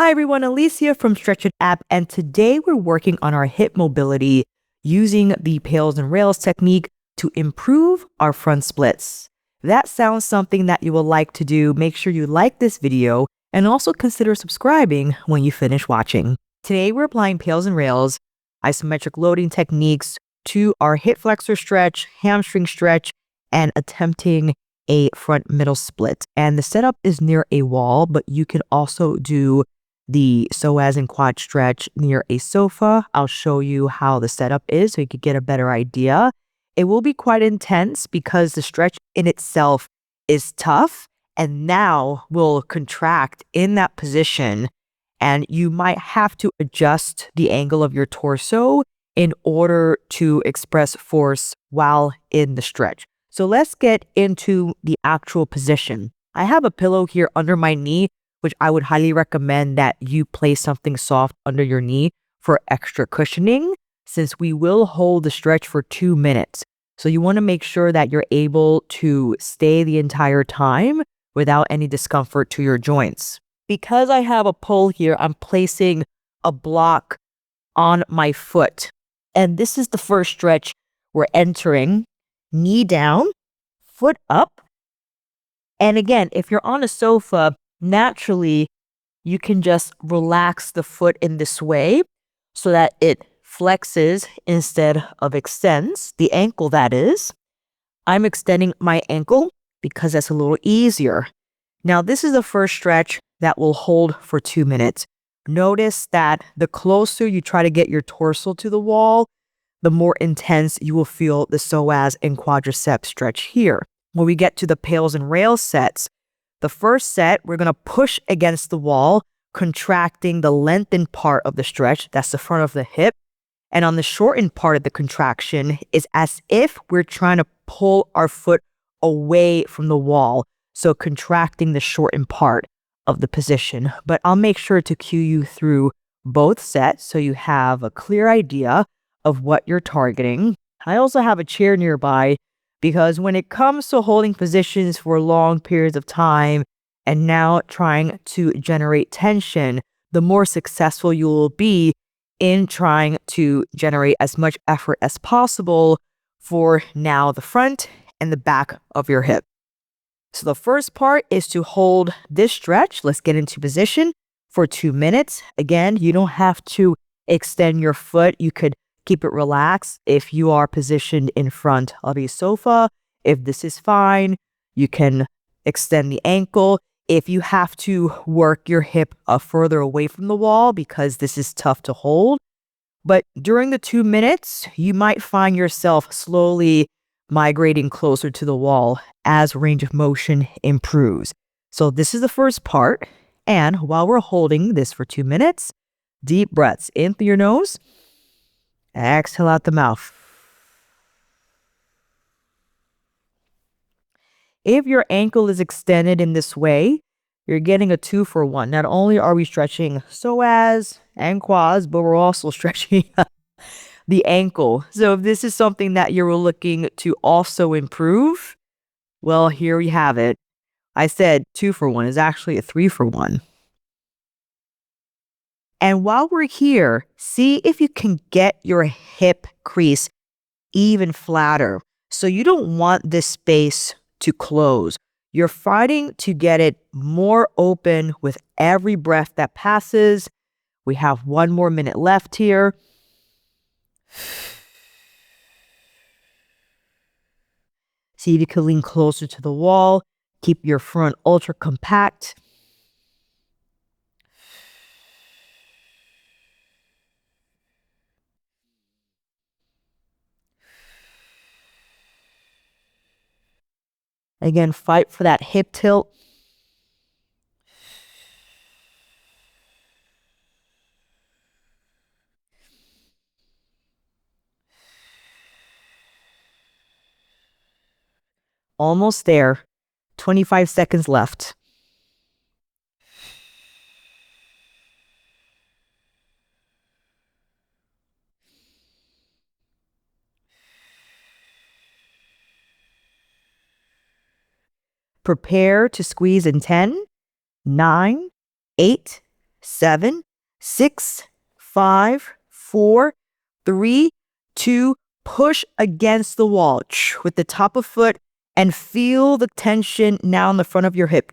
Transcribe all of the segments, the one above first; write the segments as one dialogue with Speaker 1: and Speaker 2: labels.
Speaker 1: Hi everyone, Alicia from Stretch It app, and today we're working on our hip mobility using the P.A.I.L.S and R.A.I.L.S technique to improve our front splits. If that sounds something that you will like to do, make sure you like this video and also consider subscribing when you finish watching. Today we're applying P.A.I.L.S and R.A.I.L.S isometric loading techniques to our hip flexor stretch, hamstring stretch, and attempting a front middle split. And the setup is near a wall, but you can also do the psoas and quad stretch near a sofa. I'll show you how the setup is so you can get a better idea. It will be quite intense because the stretch in itself is tough, and now will contract in that position, and you might have to adjust the angle of your torso in order to express force while in the stretch. So let's get into the actual position. I have a pillow here under my knee, which I would highly recommend that you place something soft under your knee for extra cushioning, since we will hold the stretch for 2 minutes. So you want to make sure that you're able to stay the entire time without any discomfort to your joints. Because I have a pole here, I'm placing a block on my foot. And this is the first stretch we're entering. Knee down, foot up. And again, if you're on a sofa, naturally, you can just relax the foot in this way so that it flexes instead of extends, the ankle that is. I'm extending my ankle because that's a little easier. Now, this is the first stretch that will hold for 2 minutes. Notice that the closer you try to get your torso to the wall, the more intense you will feel the psoas and quadriceps stretch here. When we get to the P.A.I.L.S and R.A.I.L.S sets, the first set, we're going to push against the wall, contracting the lengthened part of the stretch. That's the front of the hip. And on the shortened part of the contraction is as if we're trying to pull our foot away from the wall. So contracting the shortened part of the position. But I'll make sure to cue you through both sets so you have a clear idea of what you're targeting. I also have a chair nearby because when it comes to holding positions for long periods of time and now trying to generate tension, the more successful you will be in trying to generate as much effort as possible for now the front and the back of your hip. So the first part is to hold this stretch. Let's get into position for 2 minutes. Again, you don't have to extend your foot. You could keep it relaxed if you are positioned in front of a sofa. If this is fine, you can extend the ankle. If you have to work your hip further away from the wall because this is tough to hold. But during the 2 minutes, you might find yourself slowly migrating closer to the wall as range of motion improves. So this is the first part. And while we're holding this for 2 minutes, deep breaths in through your nose, exhale out the mouth. If your ankle is extended in this way, you're getting a 2-for-1. Not only are we stretching psoas and quads, but we're also stretching the ankle. So if this is something that you're looking to also improve, well, here we have it. I said 2-for-1 is actually a 3-for-1. And while we're here, see if you can get your hip crease even flatter. So you don't want this space to close. You're fighting to get it more open with every breath that passes. We have 1 more minute left here. See if you can lean closer to the wall. Keep your front ultra compact. Again, fight for that hip tilt. Almost there. 25 seconds left. Prepare to squeeze in 10, 9, 8, 7, 6, 5, 4, 3, 2, push against the wall with the top of foot and feel the tension now in the front of your hip.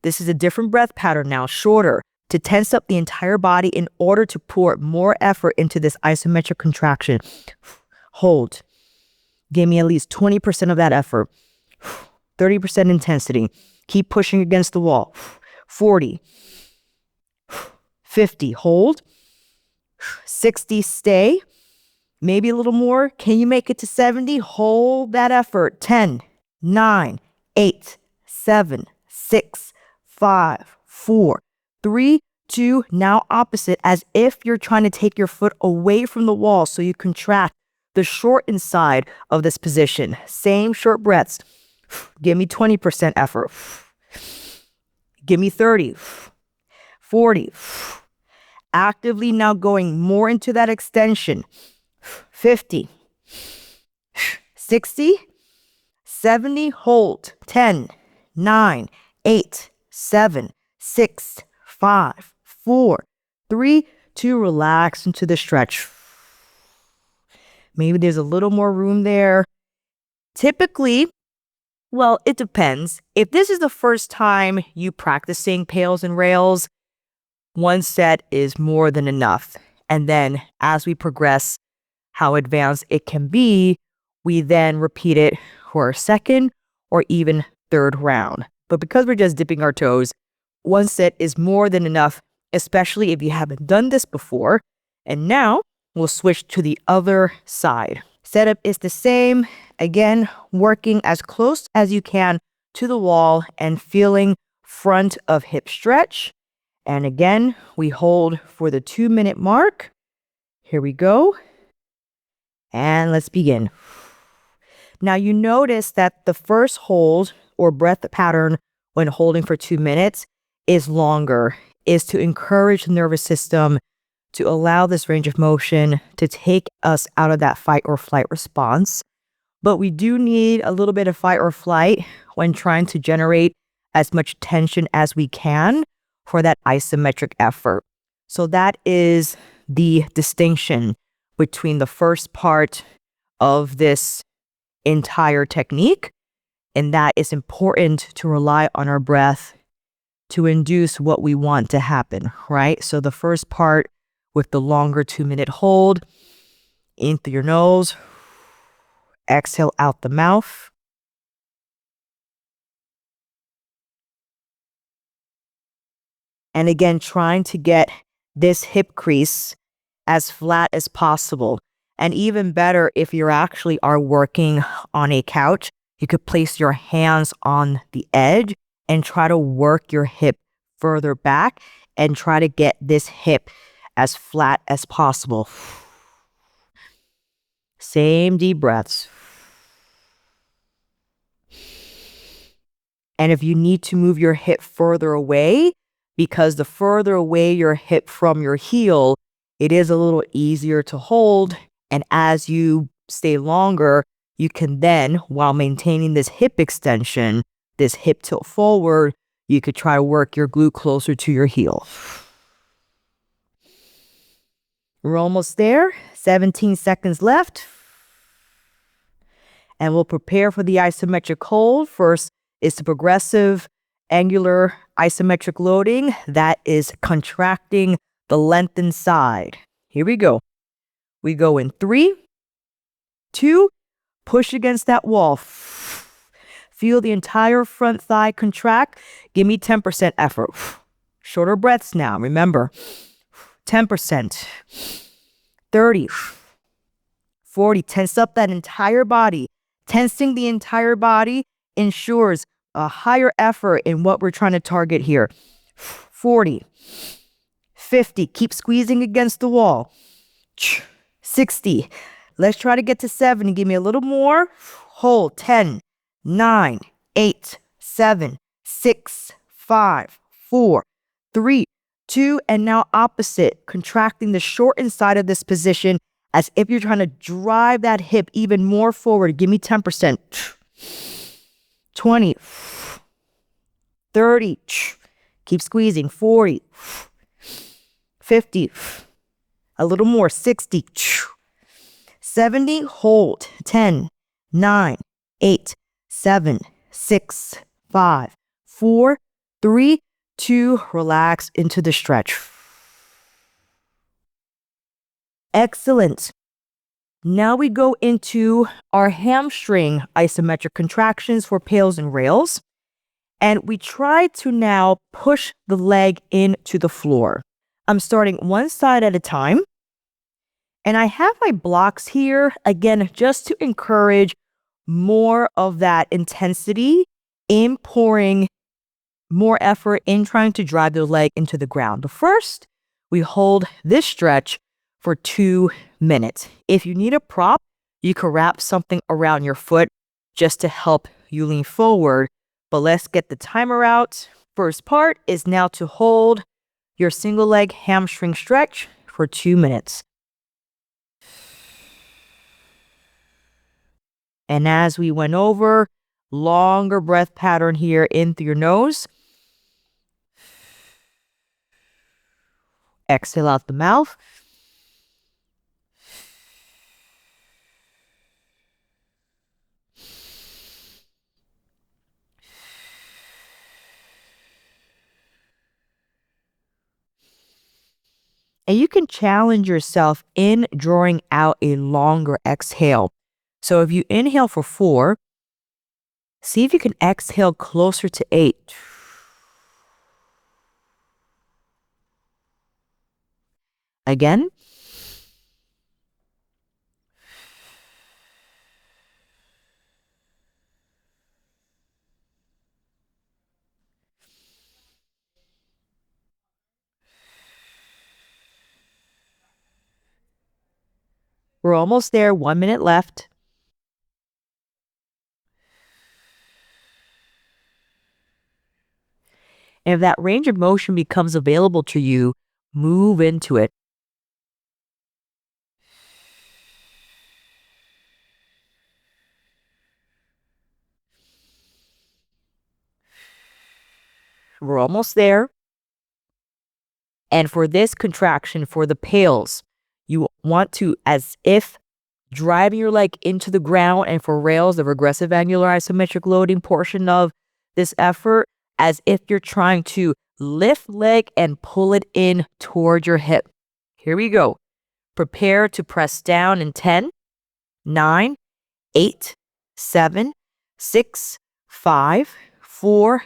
Speaker 1: This is a different breath pattern now, shorter, to tense up the entire body in order to pour more effort into this isometric contraction. Hold. Give me at least 20% of that effort. 30% intensity. Keep pushing against the wall. 40. 50. Hold. 60. Stay. Maybe a little more. Can you make it to 70? Hold that effort. 10, 9, 8, 7, 6, 5, 4, 3, 2. Now opposite, as if you're trying to take your foot away from the wall so you contract the short inside of this position. Same short breaths. Give me 20% effort. Give me 30, 40. Actively now going more into that extension. 50, 60, 70, hold. 10, 9, 8, 7, 6, 5, 4, 3, 2, relax into the stretch. Maybe there's a little more room there. Typically, well, it depends. If this is the first time you practicing P.A.I.L.S and R.A.I.L.S, one set is more than enough. And then as we progress how advanced it can be, we then repeat it for a second or even third round. But because we're just dipping our toes, one set is more than enough, especially if you haven't done this before. And now we'll switch to the other side. Setup is the same. Again, working as close as you can to the wall and feeling front of hip stretch. And again, we hold for the 2-minute mark. Here we go. And let's begin. Now you notice that the first hold or breath pattern when holding for 2 minutes is longer, is to encourage the nervous system to allow this range of motion to take us out of that fight or flight response. But we do need a little bit of fight or flight when trying to generate as much tension as we can for that isometric effort. So that is the distinction between the first part of this entire technique, and that it's important to rely on our breath to induce what we want to happen, right? So the first part with the longer 2-minute hold, in through your nose, exhale out the mouth. And again, trying to get this hip crease as flat as possible. And even better, if you actually are working on a couch, you could place your hands on the edge and try to work your hip further back and try to get this hip as flat as possible. Same deep breaths. And if you need to move your hip further away, because the further away your hip from your heel, it is a little easier to hold. And as you stay longer, you can then, while maintaining this hip extension, this hip tilt forward, you could try to work your glute closer to your heel. We're almost there. 17 seconds left. And we'll prepare for the isometric hold. First is the progressive angular isometric loading. That is contracting the lengthened side. Here we go. We go in 3, 2, push against that wall. Feel the entire front thigh contract. Give me 10% effort. Shorter breaths now. Remember, 10%, 30, 40. Tense up that entire body. Tensing the entire body ensures a higher effort in what we're trying to target here. 40, 50. Keep squeezing against the wall. 60. Let's try to get to 70. Give me a little more. Hold. 10, 9, 8, 7, 6, 5, 4, 3, 2. And now opposite. Contracting the short inside of this position as if you're trying to drive that hip even more forward. Give me 10%. 20, 30. Keep squeezing. 40, 50, a little more. 60, 70, hold. 10, 9, 8, 7, 6, 5, 4, 3, 2, relax into the stretch. Excellent. Now we go into our hamstring isometric contractions for P.A.I.L.S and R.A.I.L.S. And we try to now push the leg into the floor. I'm starting one side at a time. And I have my blocks here, again, just to encourage more of that intensity in pouring more effort in trying to drive the leg into the ground. But first, we hold this stretch for 2 minutes. If you need a prop, you can wrap something around your foot just to help you lean forward. But let's get the timer out. First part is now to hold your single leg hamstring stretch for 2 minutes. And as we went over, longer breath pattern here in through your nose. Exhale out the mouth. And you can challenge yourself in drawing out a longer exhale. So if you inhale for 4, see if you can exhale closer to 8. Again. We're almost there. 1 minute left. And if that range of motion becomes available to you, move into it. We're almost there. And for this contraction, for the P.A.I.L.S, you want to, as if driving your leg into the ground, and for R.A.I.L.S, the regressive angular isometric loading portion of this effort, as if you're trying to lift leg and pull it in toward your hip. Here we go. Prepare to press down in 10, 9, 8, 7, 6, 5, 4,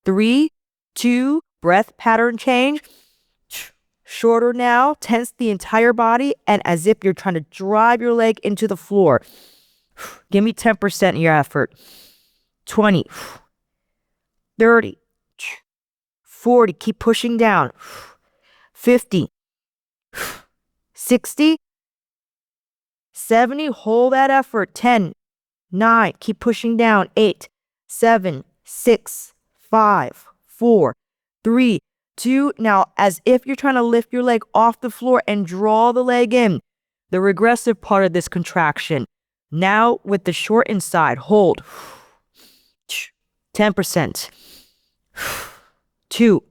Speaker 1: 3, 2, breath pattern change. Shorter now, tense the entire body, and as if you're trying to drive your leg into the floor. Give me 10% of your effort. 20, 30, 40, keep pushing down. 50, 60, 70, hold that effort. 10, 9, keep pushing down. 8, 7, 6, 5, 4, 3, 2. Now, as if you're trying to lift your leg off the floor and draw the leg in, the regressive part of this contraction. Now, with the shortened side, hold. 10%. 2,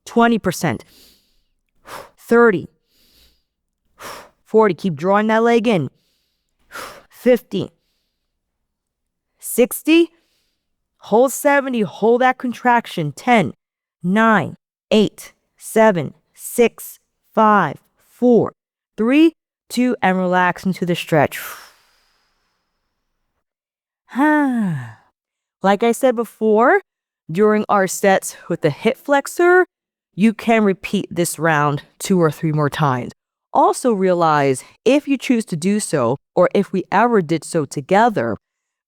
Speaker 1: 20%. 30, 40, keep drawing that leg in. 50, 60, hold 70, hold that contraction. 10, 9, 8, 7, 6, 5, 4, 3, 2, and relax into the stretch. Like I said before, during our sets with the hip flexor, you can repeat this round 2 or 3 more times. Also realize, if you choose to do so, or if we ever did so together,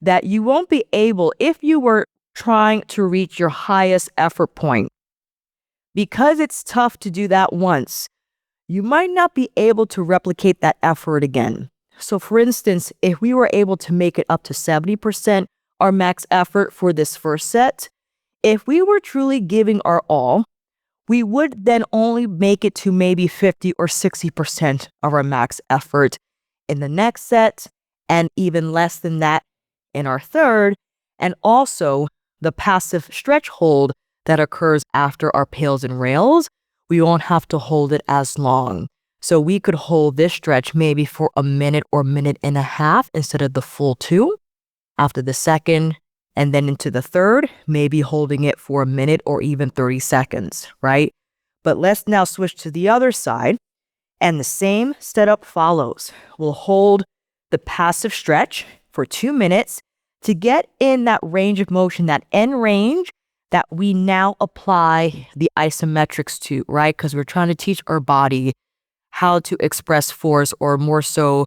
Speaker 1: that you won't be able, if you were trying to reach your highest effort point, because it's tough to do that once, you might not be able to replicate that effort again. So for instance, if we were able to make it up to 70% our max effort for this first set, if we were truly giving our all, we would then only make it to maybe 50 or 60% of our max effort in the next set, and even less than that in our third. And also, the passive stretch hold that occurs after our P.A.I.L.S and R.A.I.L.S, we won't have to hold it as long. So we could hold this stretch maybe for a minute or minute and a half instead of the full 2. After the second and then into the third, maybe holding it for a minute or even 30 seconds, right? But let's now switch to the other side, and the same setup follows. We'll hold the passive stretch for 2 minutes to get in that range of motion, that end range that we now apply the isometrics to, right? Because we're trying to teach our body how to express force, or more so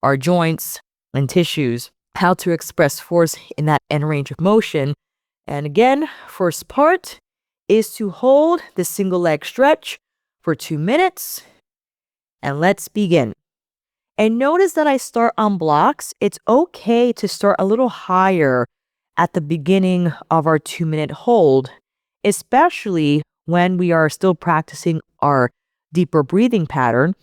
Speaker 1: our joints and tissues, how to express force in that end range of motion. And again, first part is to hold the single leg stretch for 2 minutes. And let's begin. And notice that I start on blocks. It's okay to start a little higher at the beginning of our 2-minute hold, especially when we are still practicing our deeper breathing pattern.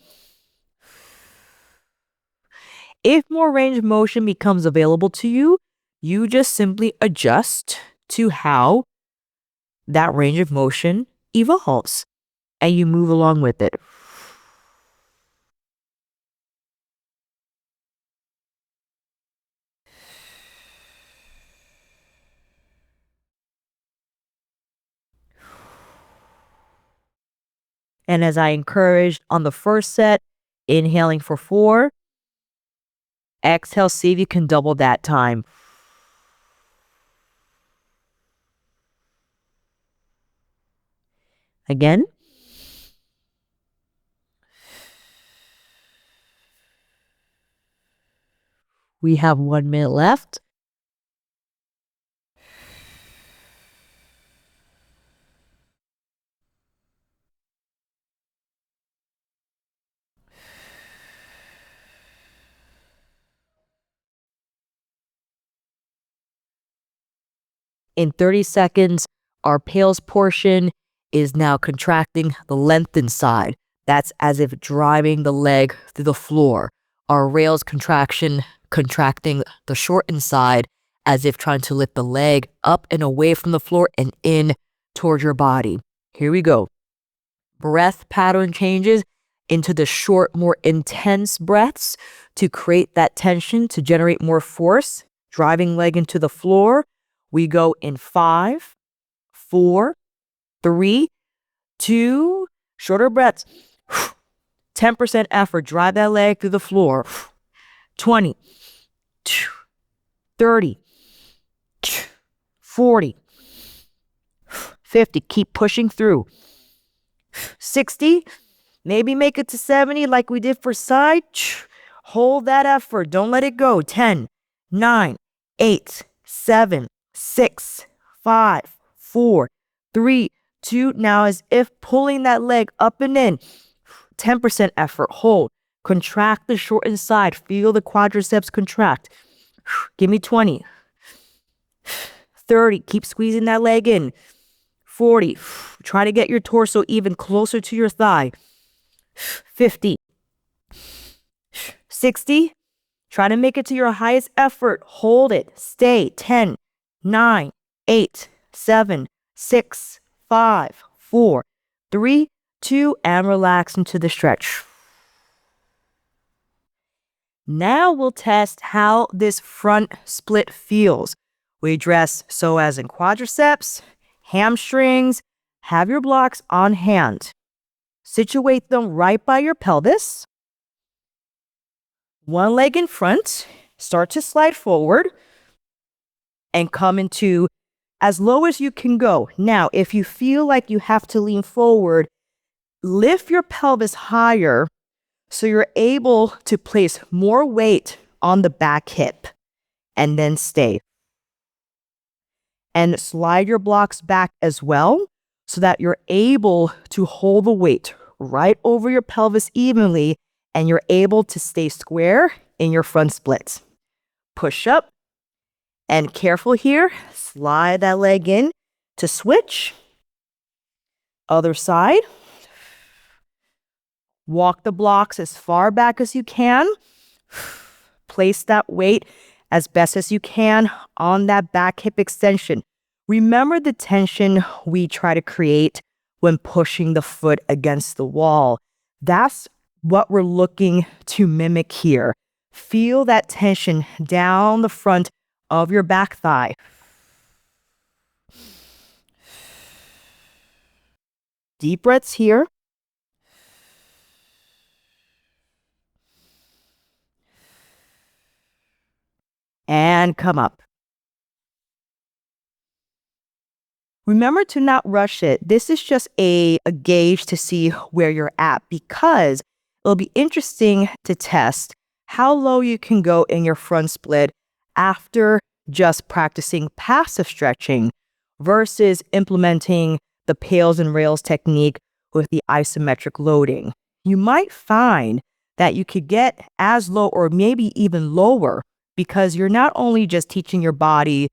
Speaker 1: If more range of motion becomes available to you, you just simply adjust to how that range of motion evolves and you move along with it. And as I encouraged on the first set, inhaling for 4, exhale, see if you can double that time. Again. We have 1 minute left. In 30 seconds, our P.A.I.L.S portion is now contracting the lengthened side. That's as if driving the leg through the floor. Our R.A.I.L.S contraction contracting the shortened side as if trying to lift the leg up and away from the floor and in towards your body. Here we go. Breath pattern changes into the short, more intense breaths to create that tension, to generate more force, driving leg into the floor. We go in 5, 4, 3, 2, shorter breaths. 10% effort, drive that leg through the floor. 20, 30, 40, 50, keep pushing through. 60, maybe make it to 70 like we did for side. Hold that effort, don't let it go. 10, 9, 8, 7, 6, 5, 4, 3, 2. Now as if pulling that leg up and in. 10% effort, hold. Contract the shortened side, feel the quadriceps contract. Give me 20. 30, keep squeezing that leg in. 40, try to get your torso even closer to your thigh. 50, 60, try to make it to your highest effort. Hold it, stay. 10, 9, 8, 7, 6, 5, 4, 3, 2, and relax into the stretch. Now we'll test how this front split feels. We address psoas and quadriceps, hamstrings. Have your blocks on hand. Situate them right by your pelvis. One leg in front. Start to slide forward and come into as low as you can go. Now, if you feel like you have to lean forward, lift your pelvis higher so you're able to place more weight on the back hip and then stay. And slide your blocks back as well so that you're able to hold the weight right over your pelvis evenly and you're able to stay square in your front splits. Push up and careful here, slide that leg in to switch. Other side. Walk the blocks as far back as you can. Place that weight as best as you can on that back hip extension. Remember the tension we try to create when pushing the foot against the wall. That's what we're looking to mimic here. Feel that tension down the front of your back thigh. Deep breaths here. And come up. Remember to not rush it. This is just a gauge to see where you're at, because it'll be interesting to test how low you can go in your front split after just practicing passive stretching versus implementing the P.A.I.L.S and R.A.I.L.S technique with the isometric loading. You might find that you could get as low or maybe even lower, because you're not only just teaching your body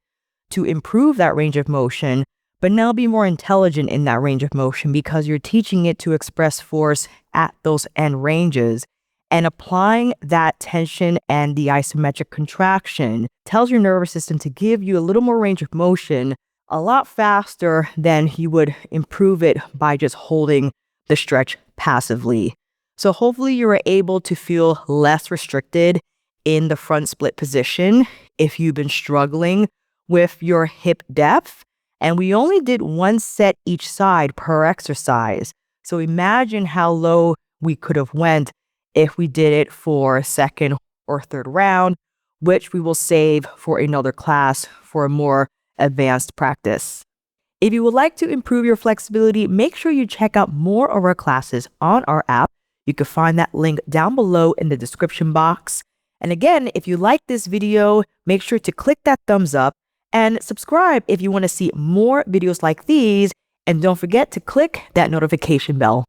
Speaker 1: to improve that range of motion, but now be more intelligent in that range of motion, because you're teaching it to express force at those end ranges. And applying that tension and the isometric contraction tells your nervous system to give you a little more range of motion a lot faster than you would improve it by just holding the stretch passively. So hopefully you are able to feel less restricted in the front split position if you've been struggling with your hip depth. And we only did one set each side per exercise. So imagine how low we could have went if we did it for second or third round, which we will save for another class for a more advanced practice. If you would like to improve your flexibility, make sure you check out more of our classes on our app. You can find that link down below in the description box. And again, if you like this video, make sure to click that thumbs up and subscribe if you want to see more videos like these. And don't forget to click that notification bell.